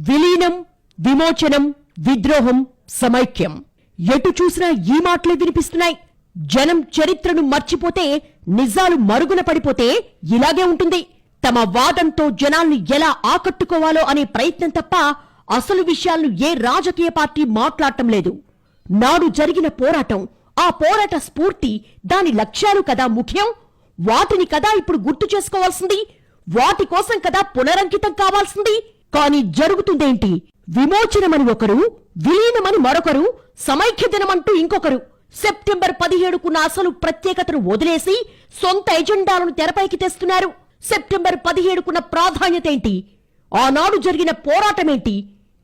విలీనం, విమోచనం, విద్రోహం, సమైక్యం. ఎటు చూసినా ఈ మాటలే వినిపిస్తున్నాయి. జనం చరిత్రను మర్చిపోతే, నిజాలు మరుగున పడిపోతే ఇలాగే ఉంటుంది. తమ వాదంతో జనాల్ని ఎలా ఆకట్టుకోవాలో అనే ప్రయత్నం తప్ప అసలు విషయాలను ఏ రాజకీయ పార్టీ మాట్లాడటం లేదు. నాడు జరిగిన పోరాటం, ఆ పోరాట స్ఫూర్తి, దాని లక్ష్యాలు కదా ముఖ్యం. వాటిని కదా ఇప్పుడు గుర్తు చేసుకోవాల్సింది. వాటి కోసం కదా పునరంకితం కావాల్సింది. కాని జరుగుతుందేంటి? విమోచనమని ఒకరు, విలీనమని మరొకరు, సమైక్య దినమంటూ ఇంకొకరు. సెప్టెంబర్ 17కున్న అసలు ప్రత్యేకతను వదిలేసి సొంత ఎజెండాలను తెరపైకి తెస్తున్నారు. సెప్టెంబర్ 17కున్న ప్రాధాన్యత ఏంటి? ఆనాడు జరిగిన పోరాటమేంటి?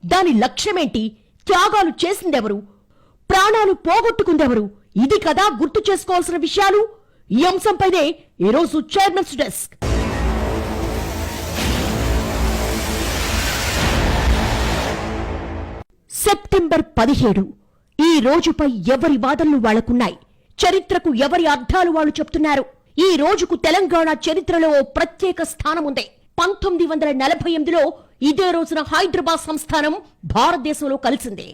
దాని లక్ష్యమేంటి? త్యాగాలు చేసిందెవరు? ప్రాణాలు పోగొట్టుకుందెవరు? ఇది కదా గుర్తు చేసుకోవాల్సిన విషయాలు. ఈ అంశంపైనే ఈరోజు చైర్మన్స్ డెస్క్. సెప్టెంబర్ 17 ఈ రోజుపై ఎవరి వాదనలు వాళ్లకున్నాయి. చరిత్రకు ఎవరి అర్థాలు వాళ్ళు చెప్తున్నారు. ఈ రోజుకు తెలంగాణ చరిత్రలో ఓ ప్రత్యేక స్థానం ఉంది. 1948లో ఇదే రోజున హైదరాబాద్ సంస్థానం భారతదేశంలో కలిసింది.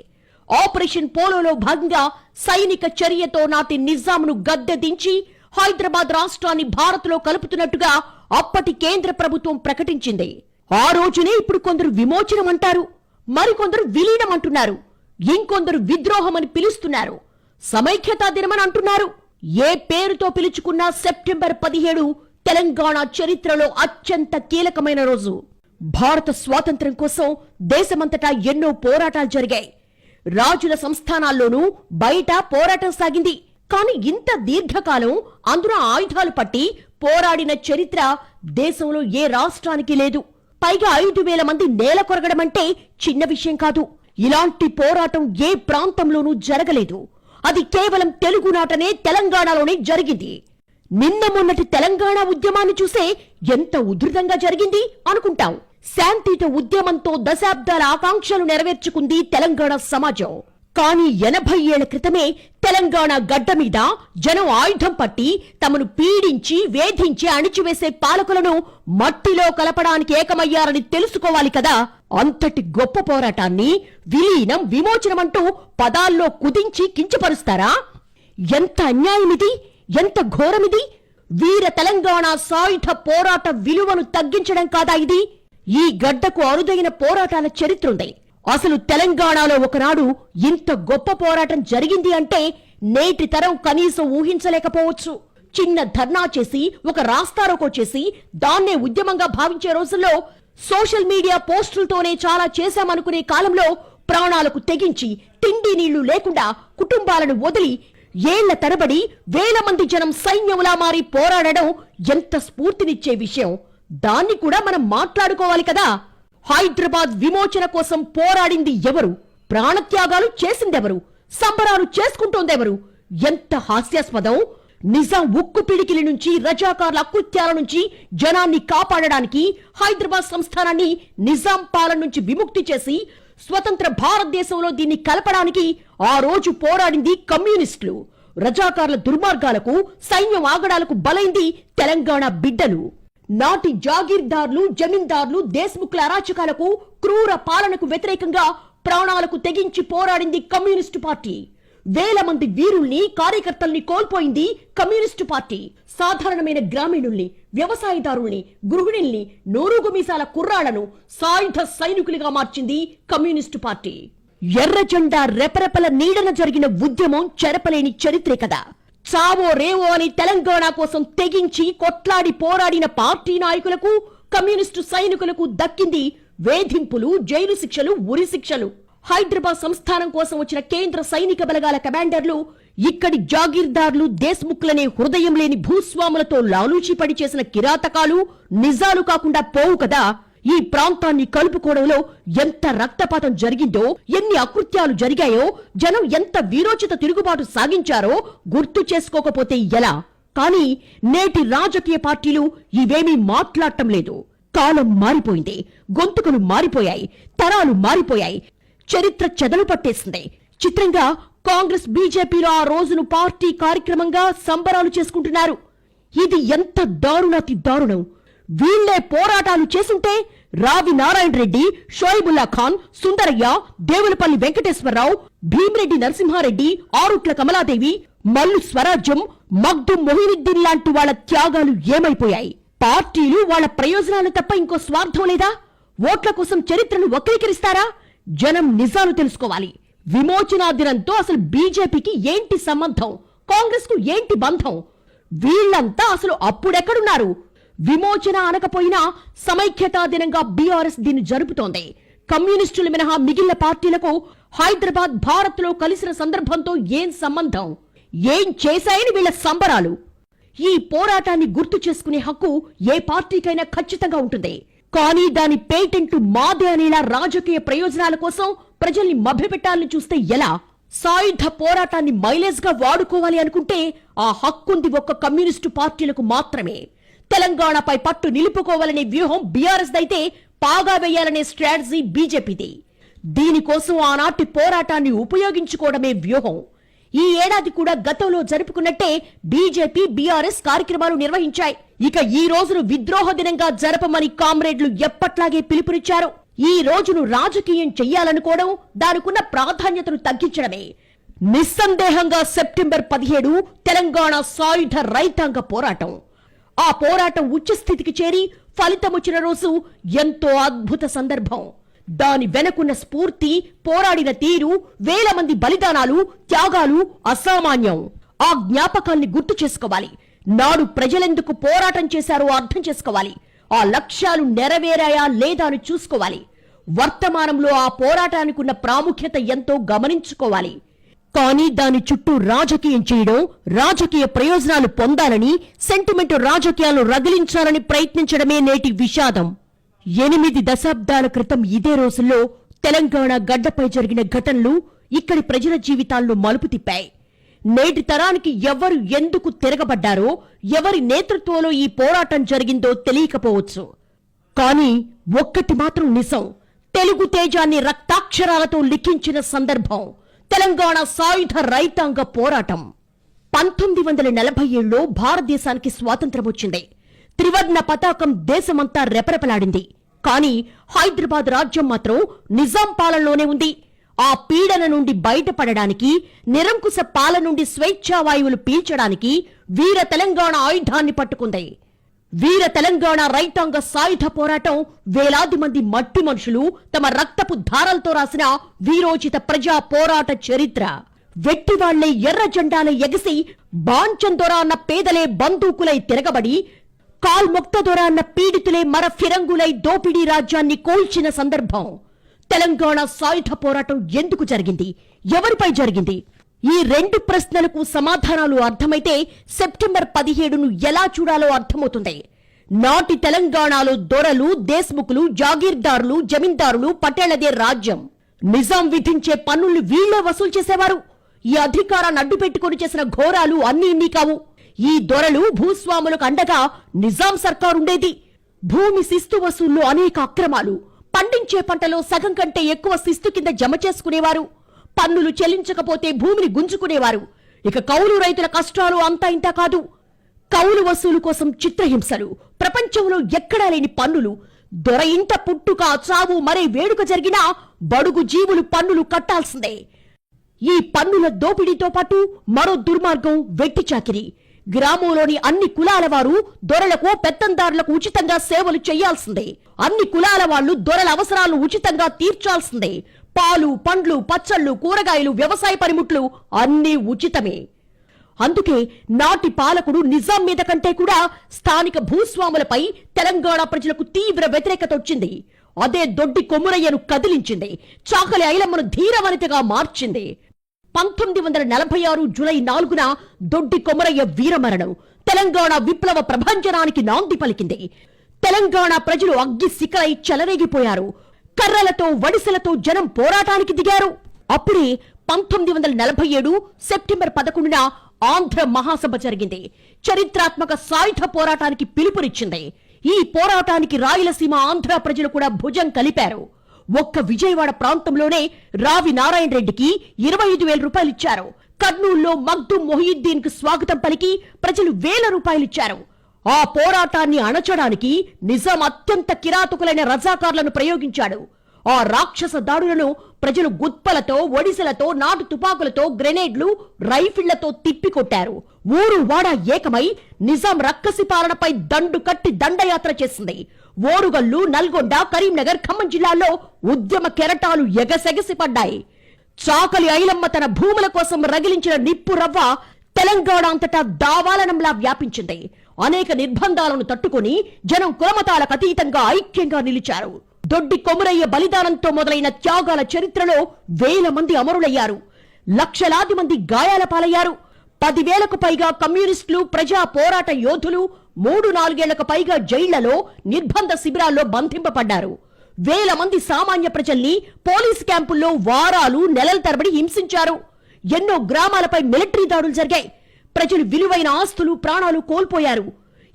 ఆపరేషన్ పోలోలో భాగంగా సైనిక చర్యతో నాటి నిజాంను గద్దె దించి హైదరాబాద్ రాష్ట్రాన్ని భారత్లో కలుపుతున్నట్టుగా అప్పటి కేంద్ర ప్రభుత్వం ప్రకటించింది. ఆ రోజునే ఇప్పుడు కొందరు విమోచనం అంటారు, మరికొందరు విలీనం అంటున్నారు, ఇంకొందరు విద్రోహమని పిలుస్తున్నారు, సమైక్యతా దినమని అంటున్నారు. ఏ పేరుతో పిలుచుకున్నా సెప్టెంబర్ 17 తెలంగాణ చరిత్రలో అత్యంత కీలకమైన రోజు. భారత స్వాతంత్ర్యం కోసం దేశమంతటా ఎన్నో పోరాటాలు జరిగాయి. రాజుల సంస్థానాల్లోనూ బయట పోరాటం సాగింది. కాని ఇంత దీర్ఘకాలం అందులో ఆయుధాలు పట్టి పోరాడిన చరిత్ర దేశంలో ఏ రాష్ట్రానికి లేదు. పైగా 5,000 మంది నేల కొరగడమంటే చిన్న విషయం కాదు. ఇలాంటి పోరాటం ఏ ప్రాంతంలోనూ జరగలేదు. అది కేవలం తెలుగునాటనే, తెలంగాణలోనే జరిగింది. నిన్న మొన్నటి తెలంగాణ ఉద్యమాన్ని చూసే ఎంత ఉధృతంగా జరిగింది అనుకుంటాం. శాంతియుత ఉద్యమంతో దశాబ్దాల ఆకాంక్షలు నెరవేర్చుకుంది తెలంగాణ సమాజం. కానీ 80 ఏళ్ల క్రితమే తెలంగాణ గడ్డ మీద జనం ఆయుధం పట్టి తమను పీడించి, వేధించి అణిచివేసే పాలకులను మట్టిలో కలపడానికి ఏకమయ్యారని తెలుసుకోవాలి కదా. అంతటి గొప్ప పోరాటాన్ని విలీనం, విమోచనమంటూ పదాల్లో కుదించి కించపరుస్తారా? ఎంత అన్యాయమిది, ఎంత ఘోరమిది! వీర తెలంగాణ సాయుధ పోరాట విలువను తగ్గించడం కాదా ఇది? ఈ గడ్డకు అరుదైన పోరాటాల చరిత్ర ఉంది. అసలు తెలంగాణలో ఒకనాడు ఇంత గొప్ప పోరాటం జరిగింది అంటే నేటి తరం కనీసం ఊహించలేకపోవచ్చు. చిన్న ధర్నా చేసి, ఒక రాస్తారోకో చేసి దాన్నే ఉద్యమంగా భావించే రోజుల్లో, సోషల్ మీడియా పోస్టులతోనే చాలా చేశామనుకునే కాలంలో ప్రాణాలకు తెగించి, తిండి నీళ్లు లేకుండా కుటుంబాలను వదిలి ఏళ్ల తరబడి వేల మంది జనం సైన్యంలా మారి పోరాడడం ఎంత స్ఫూర్తినిచ్చే విషయం. దాన్ని కూడా మనం మాట్లాడుకోవాలి కదా. హైదరాబాద్ విమోచన కోసం పోరాడింది ఎవరు? ప్రాణత్యాగాలు చేసిందెవరు? సంబరాలు చేసుకుంటోందెవరు? ఎంత హాస్యాస్పదం! నిజాం ఉక్కు పిడికిలి నుంచి, రజాకార్ల అకృత్యాల నుంచి జనాన్ని కాపాడడానికి, హైదరాబాద్ సంస్థానాన్ని నిజాం పాలన నుంచి విముక్తి చేసి స్వతంత్ర భారతదేశంలో దీన్ని కలపడానికి ఆ రోజు పోరాడింది కమ్యూనిస్టులు. రజాకార్ల దుర్మార్గాలకు, సైన్యం ఆగడాలకు బలైంది తెలంగాణ బిడ్డలు. నాటి జాగీర్దార్లు, జమీందార్లు, దేశ్ముఖ్ల అరాచకాలకు, క్రూర పాలనకు వ్యతిరేకంగా ప్రాణాలకు తెగించి పోరాడింది కమ్యూనిస్టు పార్టీ. వేల మంది వీరుల్ని, కార్యకర్తల్ని కోల్పోయింది కమ్యూనిస్టు పార్టీ. సాధారణమైన గ్రామీణుల్ని, వ్యవసాయదారుల్ని, గృహిణుల్ని, నూరుగు మీసాల కుర్రాళ్లను సాయుధ సైనికులుగా మార్చింది కమ్యూనిస్టు పార్టీ. ఎర్ర జెండా రెపరెపల నీడన జరిగిన ఉద్యమం చెరపలేని చరిత్రే కదా. చావో రేవో అని తెలంగాణ కోసం తెగించి కొట్లాడి పోరాడిన పార్టీ నాయకులకు, కమ్యూనిస్టు సైనికులకు దక్కింది వేధింపులు, జైలు శిక్షలు, ఉరి శిక్షలు. హైదరాబాద్ సంస్థానం కోసం వచ్చిన కేంద్ర సైనిక బలగాల కమాండర్లు ఇక్కడి జాగీర్దార్లు, దేశ్ముఖ్లనే హృదయం లేని భూస్వాములతో లాలూచీపడి చేసిన కిరాతకాలు, నిజాలు కాకుండా పోవు కదా. ఈ ప్రాంతాన్ని కలుపుకోవడంలో ఎంత రక్తపాతం జరిగిందో, ఎన్ని అకృత్యాలు జరిగాయో, జనం ఎంత వీరోచిత తిరుగుబాటు సాగించారో గుర్తు చేసుకోకపోతే ఎలా? కానీ నేటి రాజకీయ పార్టీలు ఇవేమీ మాట్లాడటం లేదు. కాలం మారిపోయింది, గొంతుకలు మారిపోయాయి, తరాలు మారిపోయాయి, చరిత్ర చెదలు పట్టేసింది. చిత్రంగా కాంగ్రెస్, బీజేపీలో ఆ రోజును పార్టీ కార్యక్రమంగా సంబరాలు చేసుకుంటున్నారు. ఇది ఎంత దారుణాతి దారుణం! వీళ్లే పోరాటాలు చేసుంటే రావి నారాయణ రెడ్డి, షోయిబుల్లా ఖాన్, సుందరయ్య, దేవులపల్లి వెంకటేశ్వరరావు, భీమిరెడ్డి నరసింహారెడ్డి, ఆరుట్ల కమలాదేవి, మల్లు స్వరాజ్యం, మగ్దుం మొహినుద్దీన్ లాంటి వాళ్ల త్యాగాలు ఏమైపోయాయి? పార్టీలు వాళ్ల ప్రయోజనాలు తప్ప ఇంకో స్వార్థం లేదా? ఓట్ల కోసం చరిత్రను వక్రీకరిస్తారా? జనం నిజాలు తెలుసుకోవాలి. విమోచనా దినంతో అసలు బీజేపీకి ఏంటి సంబంధం? కాంగ్రెస్ కు ఏంటి బంధం? వీళ్లంతా అసలు అప్పుడెక్కడున్నారు? విమోచన అనకపోయినా సమైక్యతా దినంగా బీఆర్ఎస్ దీన్ని జరుపుతోంది. కమ్యూనిస్టులు మినహా మిగిలిన పార్టీలకు హైదరాబాద్ భారత్ లో కలిసిన సందర్భంతో ఏం సంబంధం? ఏం చేశాయని వీళ్ల సంబరాలు? ఈ పోరాటాన్ని గుర్తు చేసుకునే హక్కు ఏ పార్టీకైనా ఖచ్చితంగా ఉంటుంది. కానీ దాని పేటెంట్ మాదే అనేలా రాజకీయ ప్రయోజనాల కోసం ప్రజల్ని మభ్యపెట్టాలని చూస్తే ఎలా? సాయుధ పోరాటాన్ని మైలేజ్ గా వాడుకోవాలి అనుకుంటే ఆ హక్కుంది ఒక్క కమ్యూనిస్టు పార్టీలకు మాత్రమే. తెలంగాణపై పట్టు నిలుపుకోవాలనే వ్యూహం బీఆర్ఎస్ దైతే పాగా వేయాలనే స్ట్రాటజీ బీజేపీది. దీనికోసం ఆనాటి పోరాటాన్ని ఉపయోగించుకోవడమే వ్యూహం. ఈ ఏడాది కూడా గతంలో జరుపుకున్నట్టే బీజేపీ, బీఆర్ఎస్ కార్యక్రమాలు నిర్వహించాయి. ఇక ఈ రోజును విద్రోహ దినంగా జరపమని కామ్రేడ్లు ఎప్పట్లాగే పిలుపునిచ్చారు. ఈ రోజును రాజకీయం చెయ్యాలనుకోవడం, దానికున్న ప్రాధాన్యతను తగ్గించడమే. నిస్సందేహంగా సెప్టెంబర్ 17 తెలంగాణ సాయుధ రైతాంగ పోరాటం. ఆ పోరాటం ఉచ్చస్థితికి చేరి ఫలితమొచ్చిన రోజు ఎంతో అద్భుత సందర్భం. దాని వెనకున్న స్ఫూర్తి, పోరాడిన తీరు, వేల మంది బలిదానాలు, త్యాగాలు అసామాన్యం. ఆ జ్ఞాపకాల్ని గుర్తు చేసుకోవాలి. నాడు ప్రజలెందుకు పోరాటం చేశారో అర్థం చేసుకోవాలి. ఆ లక్ష్యాలు నెరవేరాయా లేదా అని చూసుకోవాలి. వర్తమానంలో ఆ పోరాటానికి ఉన్న ప్రాముఖ్యత ఎంతో గమనించుకోవాలి. కానీ దాని చుట్టూ రాజకీయం చేయడం, రాజకీయ ప్రయోజనాలు పొందాలని, సెంటిమెంట్ రాజకీయాలు రగిలించాలని ప్రయత్నించడమే నేటి విషాదం. 8 దశాబ్దాల క్రితం ఇదే రోజుల్లో తెలంగాణ గడ్డపై జరిగిన ఘటనలు ఇక్కడి ప్రజల జీవితాల్లో మలుపు తిప్పాయి. నేటి తరానికి ఎవరు ఎందుకు తిరగబడ్డారో, ఎవరి నేతృత్వంలో ఈ పోరాటం జరిగిందో తెలియకపోవచ్చు. కానీ ఒక్కటి మాత్రం నిజం, తెలుగు తేజాన్ని రక్తాక్షరాలతో లిఖించిన సందర్భం తెలంగాణ సాయుధ రైతాంగ పోరాటం. 1947లో భారతదేశానికి స్వాతంత్ర్యం వచ్చింది. త్రివర్ణ పతాకం దేశమంతా రెపరెపలాడింది. కానీ హైదరాబాద్ రాజ్యం మాత్రం నిజాం పాలనలోనే ఉంది. ఆ పీడన నుండి బయటపడడానికి, నిరంకుశ పాలన నుండి స్వేచ్ఛావాయువులు పీల్చడానికి వీర తెలంగాణ ఆయుధాన్ని పట్టుకుంది. వీర తెలంగాణ రైతాంగ సాయుధ పోరాటం వేలాది మంది మట్టి మనుషులు తమ రక్తపు ధారలతో రాసిన వీరోచిత ప్రజా పోరాట చరిత్ర. వెట్టివాళ్లే ఎర్ర జెండాలే ఎగసి, బాంచందొర అన్న పేదలే బందూకులై తిరగబడి, కాల్ముక్తదొర అన్న పీడితులే మర ఫిరంగులై దోపిడీ రాజ్యాన్ని కోల్చిన సందర్భం. తెలంగాణ సాయుధ పోరాటం ఎందుకు జరిగింది? ఎవరిపై జరిగింది? ఈ 2 ప్రశ్నలకు సమాధానాలు అర్థమైతే సెప్టెంబర్ 17ను ఎలా చూడాలో అర్థమవుతుంది. నాటి తెలంగాణలో దొరలు, దేశ్ముఖులు, జాగీర్దారులు, జమీందారులు, పటేళ్లదే రాజ్యం. నిజాం విధించే పన్నుల్ని వీళ్లే వసూలు చేసేవారు. ఈ అధికారాన్ని అడ్డుపెట్టుకుని చేసిన ఘోరాలు అన్నీ ఇన్ని కావు. ఈ దొరలు, భూస్వాములకు అండగా నిజాం సర్కారుండేది. భూమి శిస్తు వసూళ్లు అనేక అక్రమాలు. పండించే పంటలో సగం కంటే ఎక్కువ శిస్తు కింద జమ చేసుకునేవారు. పన్నులు చెల్లించకపోతే భూమిని గుంజుకునేవారు. ఇక కౌలు రైతుల కష్టాలు అంతా ఇంతా కాదు. కౌలు వసూలు కోసం చిత్రహింసలు, ప్రపంచంలో ఎక్కడా లేని పన్నులు. దొర ఇంట పుట్టుక, చావు, మరే వేడుక జరిగినా బడుగు జీవులు పన్నులు కట్టాల్సిందే. ఈ పన్నుల దోపిడీతో పాటు మరో దుర్మార్గం వెట్టి చాకిరి. గ్రామంలోని అన్ని కులాల వారు దొరలకు, పెత్తందారులకు ఉచితంగా సేవలు చేయాల్సిందే. అన్ని కులాల వాళ్లు దొరల అవసరాలను ఉచితంగా తీర్చాల్సిందే. పాలు, పండ్లు, పచ్చళ్లు, కూరగాయలు, వ్యవసాయ పనిముట్లు అన్నీ ఉచితమే. అందుకే నాటి పాలకుడు నిజాం మీద కంటే కూడా స్థానిక భూస్వాములపై తెలంగాణ ప్రజలకు తీవ్ర వ్యతిరేకత వచ్చింది. అదే దొడ్డి కొమురయ్యను కదిలించింది. చాకలి ఐలమ్మను ధీరవనితగా మార్చింది. 1946 జూలై 4న దొడ్డి కొమరయ్య వీరమరణం తెలంగాణ విప్లవ ప్రభంజనానికి నాంది పలికింది. తెలంగాణ ప్రజలు అగ్గి సికలై చెలరేగిపోయారు. కర్రలతో, వడిసెలతో జనం పోరాటానికి దిగారు. అప్పుడే 1947 సెప్టెంబర్ 11న ఆంధ్ర మహాసభ జరిగింది. చరిత్రాత్మక సాయుధ పోరాటానికి పిలుపునిచ్చింది. ఈ పోరాటానికి రాయలసీమ, ఆంధ్ర ప్రజలు కూడా భుజం కలిపారు. ఒక్క విజయవాడ ప్రాంతంలోనే రావి నారాయణ రెడ్డికి 25,000 రూపాయలిచ్చారు. కర్నూలులో మగ్దుం మొహియుద్దీన్ కు స్వాగతం పలికి ప్రజలు వేల రూపాయలిచ్చారు. ఆ పోరాటాన్ని అణచడానికి నిజాం అత్యంత కిరాతకులైన రజాకార్లను ప్రయోగించాడు. ఆ రాక్షస దాడులను ప్రజలు గుత్పలతో, ఒడిసెలతో, నాటు తుపాకులతో, గ్రెనేడ్లు, రైఫిళ్లతో తిప్పికొట్టారు. ఊరు వాడ ఏకమై నిజాం రక్కసి పాలనపై దండు కట్టి దండయాత్ర చేసింది. ఓరుగల్లు, నల్గొండ, కరీంనగర్, ఖమ్మం జిల్లాల్లో ఉద్యమ కెరటాలు ఎగసెగసిపడ్డాయి. చాకలి ఐలమ్మ తన భూముల కోసం రగిలించిన నిప్పు రవ్వ తెలంగాణ అంతటా దావాలనంలా వ్యాపించింది. అనేక నిర్బంధాలను తట్టుకుని జనం కులమతాలకు అతీతంగా ఐక్యంగా నిలిచారు. దొడ్డి కొమురయ్య బలిదానంతో మొదలైన త్యాగాల చరిత్రలో వేల మంది అమరులయ్యారు. లక్షలాది మంది గాయాల పాలయ్యారు. 10,000కు పైగా కమ్యూనిస్టులు, ప్రజా పోరాట యోధులు 3-4 ఏళ్లకు పైగా జైళ్లలో, నిర్బంధ శిబిరాల్లో బంధింపబడ్డారు. వేల మంది సామాన్య ప్రజల్ని పోలీసు క్యాంపుల్లో వారాలు, నెలల తరబడి హింసించారు. ఎన్నో గ్రామాలపై మిలిటరీ దాడులు జరిగాయి. ప్రజలు విలువైన ఆస్తులు, ప్రాణాలు కోల్పోయారు.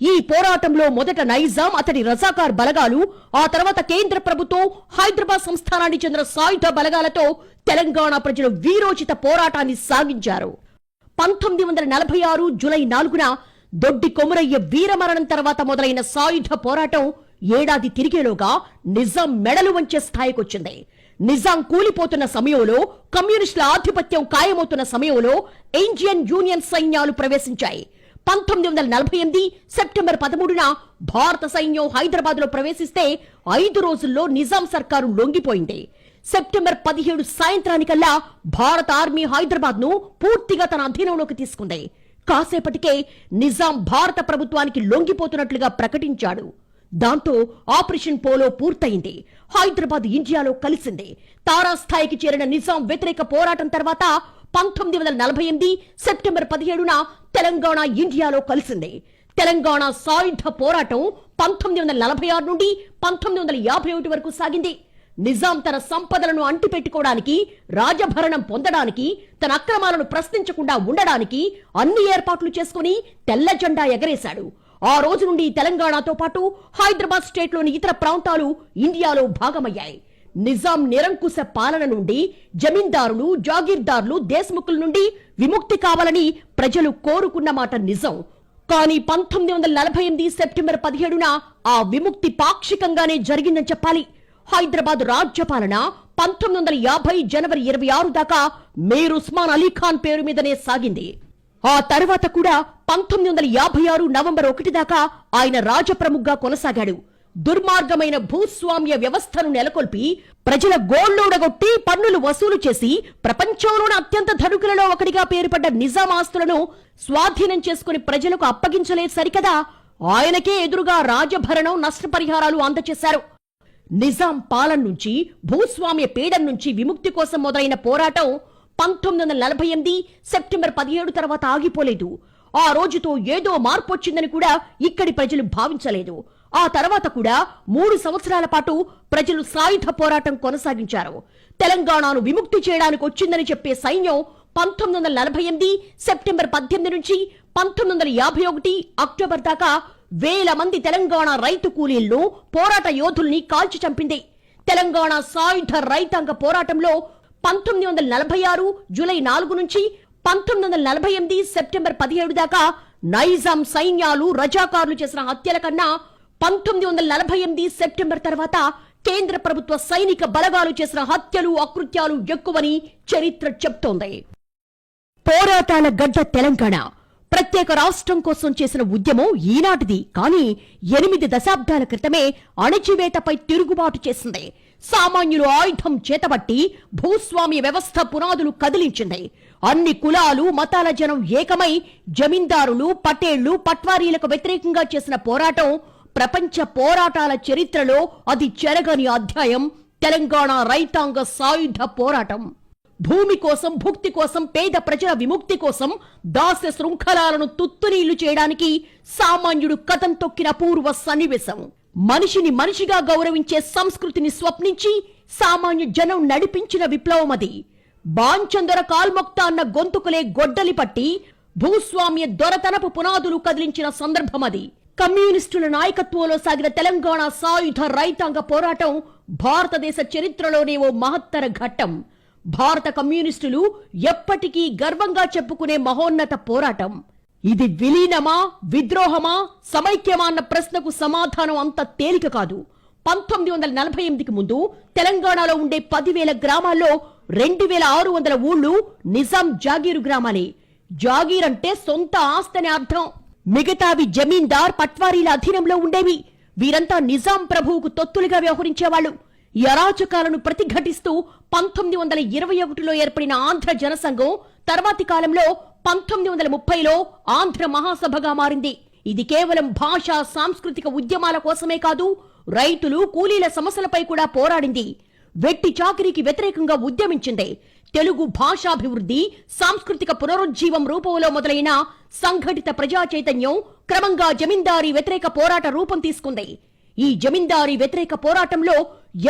ఈ పోరాటంలో మొదట నైజాం, అతడి రజాకార్ బలగాలు, ఆ తర్వాత కేంద్ర ప్రభుత్వం, హైదరాబాద్ సంస్థానానికి చెందిన సాయుధ బలగాలతో తెలంగాణ ప్రజలు వీరోచిత పోరాటాన్ని సాగించారు. 1946 జూలై 4న దొడ్డి కొమురయ్య వీరమరణం తర్వాత మొదలైన సాయుధ పోరాటం ఏడాది తిరిగేలోగా నిజాం మెడలు వంచే స్థాయికొచ్చింది. నిజాం కూలిపోతున్న సమయంలో, కమ్యూనిస్టుల ఆధిపత్యం ఖాయమవుతున్న సమయంలో ఇండియన్ యూనియన్ సైన్యాలు ప్రవేశించాయి. 1948 సెప్టెంబర్ 13న భారత సైన్యం హైదరాబాద్ లో ప్రవేశిస్తే 5 రోజుల్లో నిజాం సర్కారు లొంగిపోయింది. సెప్టెంబర్ 17 సాయంత్రానికల్లా భారత ఆర్మీ హైదరాబాద్ ను పూర్తిగా తన అధీనంలోకి తీసుకుంది. కాసేపటికే నిజాం భారత ప్రభుత్వానికి లొంగిపోతున్నట్లుగా ప్రకటించాడు. దాంతో ఆపరేషన్ పోలో పూర్తయింది. హైదరాబాద్ ఇండియాలో కలిసింది. తారాస్థాయికి చేరిన నిజాం వ్యతిరేక పోరాటం తర్వాత 1948 సెప్టెంబర్ 17న తెలంగాణ ఇండియాలో కలిసింది. తెలంగాణ సాయుధ పోరాటం 1946 నుండి 1951 వరకు సాగింది. నిజాం తన సంపదలను అంటిపెట్టుకోవడానికి, రాజభరణం పొందడానికి, తన అక్రమాలను ప్రశ్నించకుండా ఉండడానికి అన్ని ఏర్పాట్లు చేసుకుని తెల్ల జెండా ఎగరేశాడు. ఆ రోజు నుండి తెలంగాణతో పాటు హైదరాబాద్ స్టేట్లోని ఇతర ప్రాంతాలు ఇండియాలో భాగమయ్యాయి. నిజాం నిరంకుశ పాలన నుండి జమీందారులు, జాగీర్దారులు, దేశముఖుల నుండి విముక్తి కావాలని ప్రజలు కోరుకున్న మాట నిజం. కానీ 1948 సెప్టెంబర్ 17న ఆ విముక్తి పాక్షికంగానే జరిగిందని చెప్పాలి. హైదరాబాద్ రాజ్యపాలన 1950 జనవరి 26 దాకా మీర్ ఉస్మాన్ అలీ ఖాన్ పేరు మీదనే సాగింది. ఆ తర్వాత కూడా 1956 నవంబర్ 1 దాకా ఆయన రాజప్రముఖగా కొనసాగాడు. దుర్మార్గమైన భూస్వామ్య వ్యవస్థను నెలకొల్పి ప్రజల గోళ్లూడగొట్టి పన్నులు వసూలు చేసి ప్రపంచంలోని అత్యంత ధనికులలో ఒకటిగా పేరుపడ్డ నిజాం ఆస్తులను స్వాధీనం చేసుకుని ప్రజలకు అప్పగించలేదు సరికదా, ఆయనకే ఎదురుగా రాజభరణం, నష్టపరిహారాలు అందజేశారు. నిజాం పాలన నుంచి, భూస్వామ్య పీడన నుంచి విముక్తి కోసం మొదలైన పోరాటం 1948 సెప్టెంబర్ 17 తర్వాత ఆగిపోలేదు. ఆ రోజుతో ఏదో మార్పు వచ్చిందని కూడా ఇక్కడి ప్రజలు భావించలేదు. ఆ తర్వాత కూడా 3 సంవత్సరాల పాటు ప్రజలు సాయుధ పోరాటం కొనసాగించారు. తెలంగాణను విముక్తి చేయడానికి వచ్చిందని చెప్పే సైన్యం 1948 సెప్టెంబర్ 18 నుంచి 1951 అక్టోబర్ దాకా వేల మంది తెలంగాణ రైతు కూలీలను, పోరాట యోధుల్ని కాల్చి చంపింది. తెలంగాణ సాయుధ రైతాంగ పోరాటంలో 1946 జూలై 4 నుంచి 1948 సెప్టెంబర్ 17 దాకా నైజాం సైన్యాలు, రజాకార్లు చేసిన హత్యల కన్నా 1948 సెప్టెంబర్ తర్వాత కేంద్ర ప్రభుత్వ సైనిక బలగాలు చేసిన హత్యలు, అకృత్యాలు ఎక్కువని చరిత్ర చెప్తోంది. పోరాటాల గడ్డ తెలంగాణ. ప్రత్యేక రాష్ట్రం కోసం చేసిన ఉద్యమం ఈనాటిది కానీ 8 దశాబ్దాల క్రితమే అణచివేతపై తిరుగుబాటు చేసింది. సామాన్యులు ఆయుధం చేతబట్టి భూస్వామ్య వ్యవస్థ పునాదులు కదిలించింది. అన్ని కులాలు, మతాల జనం ఏకమై జమీందారులు, పటేళ్లు, పట్వారీలకు వ్యతిరేకంగా చేసిన పోరాటం ప్రపంచ పోరాటాల చరిత్రలో అది చెరగని అధ్యాయం. తెలంగాణ రైతాంగ సాయుధ పోరాటం భూమి కోసం, భుక్తి కోసం, పేద ప్రజల విముక్తి కోసం, దాస్య శృంఖలాలను తుత్తునీళ్లు చేయడానికి సామాన్యుడు కథం తొక్కిన పూర్వ సన్నివేశం. మనిషిని మనిషిగా గౌరవించే సంస్కృతిని స్వప్నించి సామాన్య జనం నడిపించిన విప్లవం అది. బాంచందొర కాల్మొక్త అన్న గొంతుకులే గొడ్డలి పట్టి భూస్వామ్య దొరతనపు పునాదులు కదిలించిన సందర్భం అది. కమ్యూనిస్టుల నాయకత్వంలో సాగిన తెలంగాణ సాయుధ రైతాంగ పోరాటం భారతదేశ చరిత్రలోనే ఓ మహత్తర ఘట్టం. భారత కమ్యూనిస్టులు ఎప్పటికీ గర్వంగా చెప్పుకునే మహోన్నత పోరాటం. ఇది విలీనమా, విద్రోహమా, సమైక్యమా అన్న ప్రశ్నకు సమాధానం అంత తేలిక కాదు. 1948కి ముందు తెలంగాణలో ఉండే 10,000 గ్రామాల్లో 2,600 ఊళ్ళు నిజాం జాగీరు గ్రామాలే. జాగీర్ అంటే సొంత ఆస్తని అర్థం. మిగతావి జమీందార్, పట్వారీల అధీనంలో ఉండేవి. వీరంతా నిజాం ప్రభువుకు తొత్తులుగా వ్యవహరించేవాళ్లు. ఈ అరాచకాలను ప్రతిఘటిస్తూ 1921లో ఏర్పడిన ఆంధ్ర జనసంఘం తర్వాతి కాలంలో 1930లో ఆంధ్ర మహాసభగా మారింది. ఇది కేవలం భాషా, సాంస్కృతిక ఉద్యమాల కోసమే కాదు, రైతులు, కూలీల సమస్యలపై కూడా పోరాడింది. వెట్టి చాకిరీకి వ్యతిరేకంగా ఉద్యమించింది. తెలుగు భాషాభివృద్ధి, సాంస్కృతిక పునరుజ్జీవం రూపంలో మొదలైన సంఘటిత ప్రజా చైతన్యం క్రమంగా జమీందారీ వ్యతిరేక పోరాట రూపం తీసుకుంది. ఈ జమీందారీ వ్యతిరేక పోరాటంలో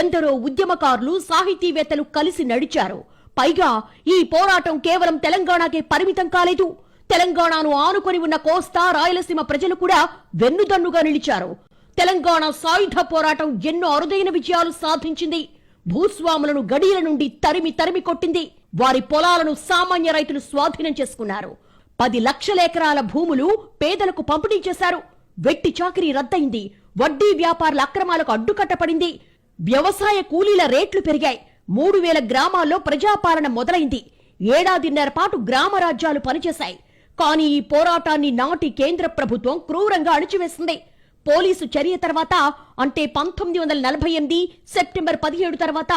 ఎందరో ఉద్యమకారులు, సాహితీవేత్తలు కలిసి నడిచారు. పైగా ఈ పోరాటం కేవలం తెలంగాణకే పరిమితం కాలేదు. తెలంగాణను ఆనుకొని ఉన్న కోస్తా, రాయలసీమ ప్రజలు కూడా వెన్నుదన్నుగా నిలిచారు. తెలంగాణ సాయుధ పోరాటం ఎన్నో అరుదైన విజయాలు సాధించింది. భూస్వాములను గడియల నుండి తరిమి కొట్టింది. వారి పొలాలను సామాన్య రైతులు స్వాధీనం చేసుకున్నారు. 10 లక్షల ఎకరాల భూములు పేదలకు పంపిణీ చేశారు. వెట్టి చాకిరీ రద్దయింది. వడ్డీ వ్యాపారుల అక్రమాలకు అడ్డుకట్టపడింది. వ్యవసాయ కూలీల రేట్లు పెరిగాయి. 3,000 గ్రామాల్లో ప్రజాపాలన మొదలైంది. ఏడాదిన్నర పాటు గ్రామ రాజ్యాలు పనిచేశాయి. కానీ ఈ పోరాటాన్ని నాటి కేంద్ర ప్రభుత్వం క్రూరంగా అణిచివేసింది. పోలీసు చర్య తర్వాత, అంటే 1948 సెప్టెంబర్ 17 తర్వాత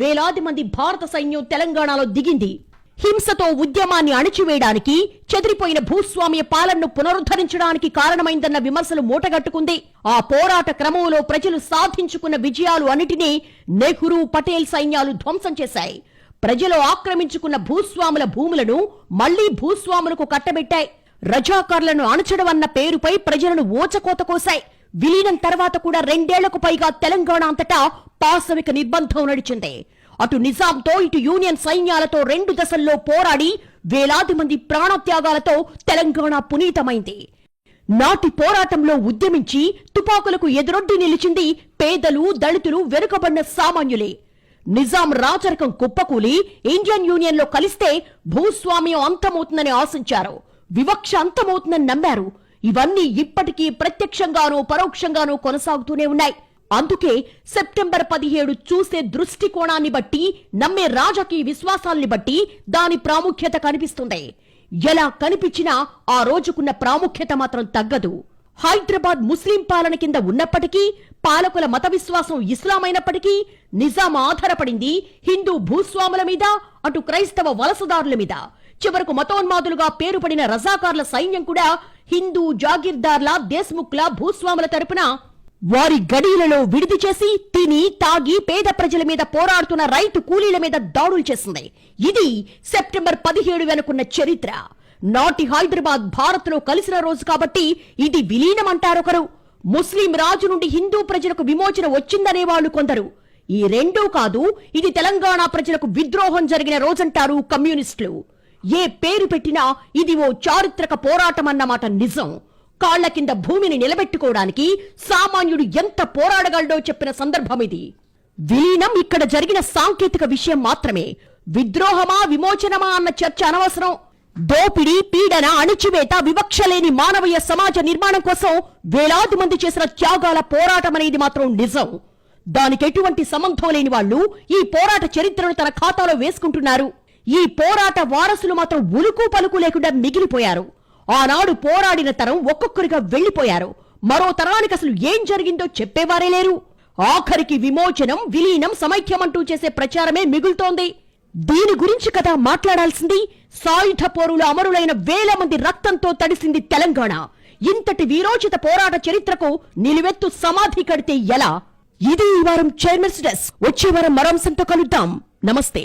వేలాది మంది భారత సైన్యం తెలంగాణలో దిగింది. హింసతో ఉద్యమాన్ని అణిచివేయడానికి, చెదిరిపోయిన భూస్వామ్య పాలనను పునరుద్ధరించడానికి కారణమైందన్న విమర్శలు మూటగట్టుకుంది. ఆ పోరాట క్రమంలో ప్రజలు సాధించుకున్న విజయాలు అన్నిటినీ నెహ్రూ, పటేల్ సైన్యాలు ధ్వంసం చేశాయి. ప్రజలు ఆక్రమించుకున్న భూస్వాముల భూములను మళ్లీ భూస్వాములకు కట్టబెట్టాయి. రజాకార్లను అణచడం అన్న పేరుపై ప్రజలను ఓచకోత కోశాయి. విలీనం తర్వాత కూడా 2 ఏళ్లకు పైగా తెలంగాణ అంతటా పాశవిక నిర్బంధం నడిచింది. అటు నిజాంతో, ఇటు యూనియన్ సైన్యాలతో 2 దశల్లో పోరాడి వేలాది మంది ప్రాణత్యాగాలతో తెలంగాణ పునీతమైంది. నాటి పోరాటంలో ఉద్యమించి తుపాకులకు ఎదురొడ్డి నిలిచింది పేదలు, దళితులు, వెనుకబడిన సామాన్యులే. నిజాం రాచరికం కుప్పకూలి ఇండియన్ యూనియన్ లో కలిస్తే భూస్వామ్యం అంతమవుతుందని ఆశించారు. వివక్ష అంతమవుతుందని నమ్మారు. ఇవన్నీ ఇప్పటికీ ప్రత్యక్షంగానూ పరోక్షంగానూ కొనసాగుతూనే ఉన్నాయి. అందుకే సెప్టెంబర్ 17 చూసే దృష్టికోణాన్ని బట్టి, నమ్మే రాజకీయ విశ్వాసాల్ని బట్టి దాని ప్రాముఖ్యత కనిపిస్తుంది. ఎలా కనిపించినా ఆ రోజుకున్న ప్రాముఖ్యత మాత్రం తగ్గదు. హైదరాబాద్ ముస్లిం పాలన కింద ఉన్నప్పటికీ, పాలకుల మత విశ్వాసం ఇస్లాం అయినప్పటికీ నిజాం ఆధారపడింది హిందూ భూస్వాముల మీద, అటు క్రైస్తవ వలసదారుల మీద. చివరకు మతోన్మాదులుగా పేరుపడిన రజాకార్ల సైన్యం కూడా హిందూ జాగీర్దార్ల, దేశ్ముఖ్ల, భూస్వాముల తరపున వారి గడియలలో విడిది చేసి తిని తాగి పేద ప్రజల మీద పోరాడుతున్న రైతు కూలీల మీద దాడులు చేసింది. ఇది సెప్టెంబర్ 17 వెనుకున్న చరిత్ర. నాటి హైదరాబాద్ భారత్ లో కలిసిన రోజు కాబట్టి ఇది విలీనం అంటారొకరు. ముస్లిం రాజు నుండి హిందూ ప్రజలకు విమోచన వచ్చిందనేవాళ్లు కొందరు. ఈ రెండూ కాదు, ఇది తెలంగాణ ప్రజలకు విద్రోహం జరిగిన రోజంటారు కమ్యూనిస్టులు. ఏ పేరు పెట్టినా ఇది ఓ చారిత్రక పోరాటం అన్నమాట నిజం. కాళ్ల కింద భూమిని నిలబెట్టుకోవడానికి సామాన్యుడు ఎంత పోరాడగలడో చెప్పిన సందర్భం ఇది. విలీనం ఇక్కడ జరిగిన సాంకేతిక విషయం మాత్రమే. విద్రోహమా, విమోచనమా అన్న చర్చ అనవసరం. దోపిడీ, పీడన, అణిచివేత, వివక్ష లేని మానవీయ సమాజ నిర్మాణం కోసం వేలాది మంది చేసిన త్యాగాల పోరాటం అనేది మాత్రం నిజం. దానికి ఎటువంటి సంబంధం లేని వాళ్లు ఈ పోరాట చరిత్రను తన ఖాతాలో వేసుకుంటున్నారు. ఈ పోరాట వారసులు మాత్రం ఉలుకు పలుకు లేకుండా మిగిలిపోయారు. ఆనాడు పోరాడిన తరం ఒక్కొక్కరిగా వెళ్లిపోయారు. మరో తరానికి అసలు ఏం జరిగిందో చెప్పేవారే లేరు. ఆఖరికి విమోచనం, విలీనం, సమైక్యమంటూ చేసే ప్రచారమే మిగులుతోంది. దీని గురించి కదా మాట్లాడాల్సింది. సాయుధ పోరుల అమరులైన వేల మంది రక్తంతో తడిసింది తెలంగాణ. ఇంతటి వీరోచిత పోరాట చరిత్రకు నిలువెత్తు సమాధి కడితే ఎలా? ఇది ఈ వారం చైర్మన్స్ డెస్క్. వచ్చే వారం మరో అంశంతో కలుద్దాం. నమస్తే.